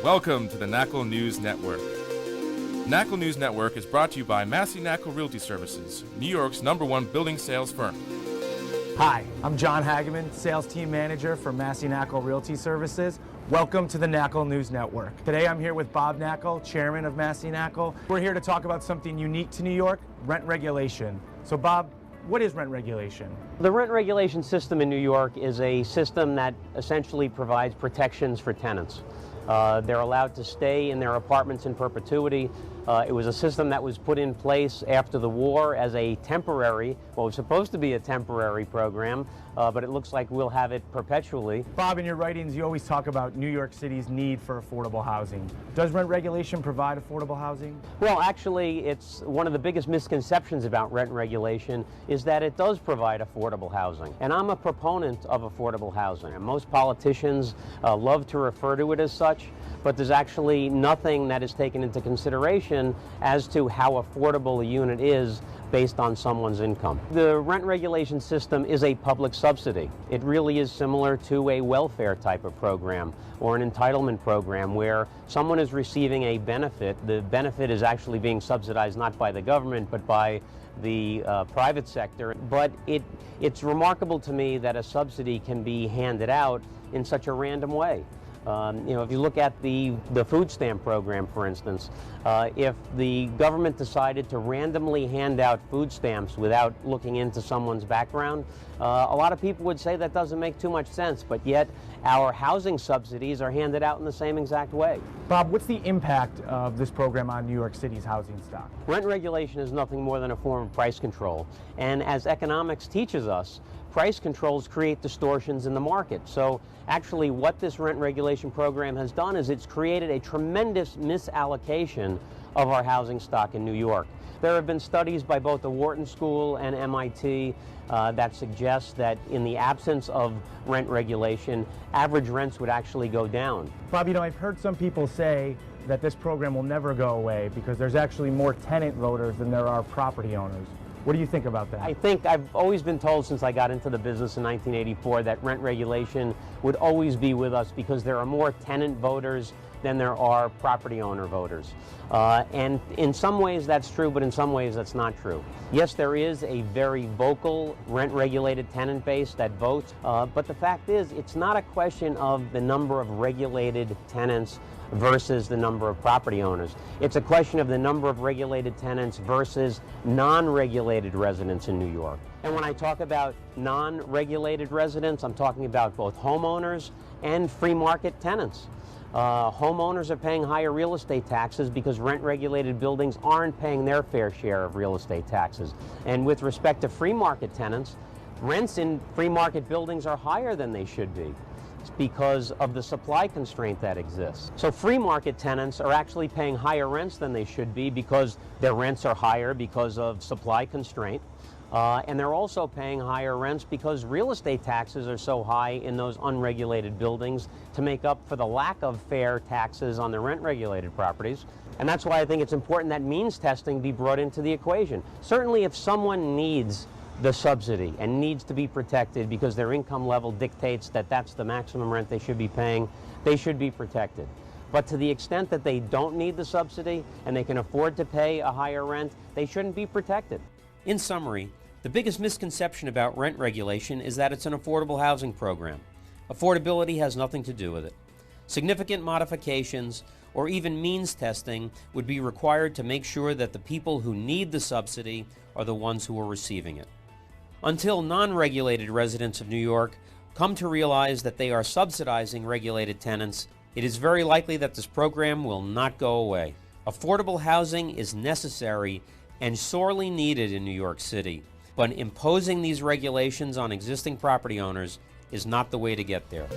Welcome to the Knakal News Network. Knakal News Network is brought to you by Massey Knakal Realty Services, New York's #1 building sales firm. Hi, I'm John Hageman, Sales Team Manager for Massey Knakal Realty Services. Welcome to the Knakal News Network. Today I'm here with Bob Knakal, Chairman of Massey Knakal. We're here to talk about something unique to New York, rent regulation. So Bob, what is rent regulation? The rent regulation system in New York is a system that essentially provides protections for tenants. They're allowed to stay in their apartments in perpetuity. It was a system that was put in place after the war as a temporary, well, it was supposed to be a temporary program, but it looks like we'll have it perpetually. Bob, in your writings, you always talk about New York City's need for affordable housing. Does rent regulation provide affordable housing? Well, actually, it's one of the biggest misconceptions about rent regulation is that it does provide affordable housing. And I'm a proponent of affordable housing. And most politicians love to refer to it as such, but there's actually nothing that is taken into consideration as to how affordable a unit is based on someone's income. The rent regulation system is a public subsidy. It really is similar to a welfare type of program or an entitlement program where someone is receiving a benefit. The benefit is actually being subsidized not by the government but by the private sector. But it's remarkable to me that a subsidy can be handed out in such a random way. If you look at the food stamp program, for instance, if the government decided to randomly hand out food stamps without looking into someone's background, a lot of people would say that doesn't make too much sense, but yet our housing subsidies are handed out in the same exact way. Bob, what's the impact of this program on New York City's housing stock? Rent regulation is nothing more than a form of price control, and as economics teaches us, price controls create distortions in the market. So actually what this rent regulation program has done is it's created a tremendous misallocation of our housing stock in New York. There have been studies by both the Wharton School and MIT that suggest that in the absence of rent regulation, average rents would actually go down. Bob, I've heard some people say that this program will never go away because there's actually more tenant voters than there are property owners. What do you think about that? I think I've always been told since I got into the business in 1984 that rent regulation would always be with us because there are more tenant voters than there are property owner voters. And in some ways that's true, but in some ways that's not true. Yes, there is a very vocal rent-regulated tenant base that votes, but the fact is it's not a question of the number of regulated tenants versus the number of property owners. It's a question of the number of regulated tenants versus non-regulated residents in New York. And when I talk about non-regulated residents, I'm talking about both homeowners and free market tenants. Homeowners are paying higher real estate taxes because rent-regulated buildings aren't paying their fair share of real estate taxes. And with respect to free market tenants, rents in free market buildings are higher than they should be because of the supply constraint that exists. So free market tenants are actually paying higher rents than they should be because their rents are higher because of supply constraint. And they're also paying higher rents because real estate taxes are so high in those unregulated buildings to make up for the lack of fair taxes on the rent-regulated properties. And that's why I think it's important that means testing be brought into the equation. Certainly if someone needs the subsidy and needs to be protected because their income level dictates that that's the maximum rent they should be paying, they should be protected. But to the extent that they don't need the subsidy and they can afford to pay a higher rent, they shouldn't be protected. In summary, the biggest misconception about rent regulation is that it's an affordable housing program. Affordability has nothing to do with it. Significant modifications or even means testing would be required to make sure that the people who need the subsidy are the ones who are receiving it. Until non-regulated residents of New York come to realize that they are subsidizing regulated tenants, it is very likely that this program will not go away. Affordable housing is necessary and sorely needed in New York City, but imposing these regulations on existing property owners is not the way to get there.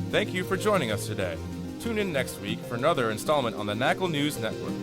Thank you for joining us today. Tune in next week for another installment on the Knakal News Network.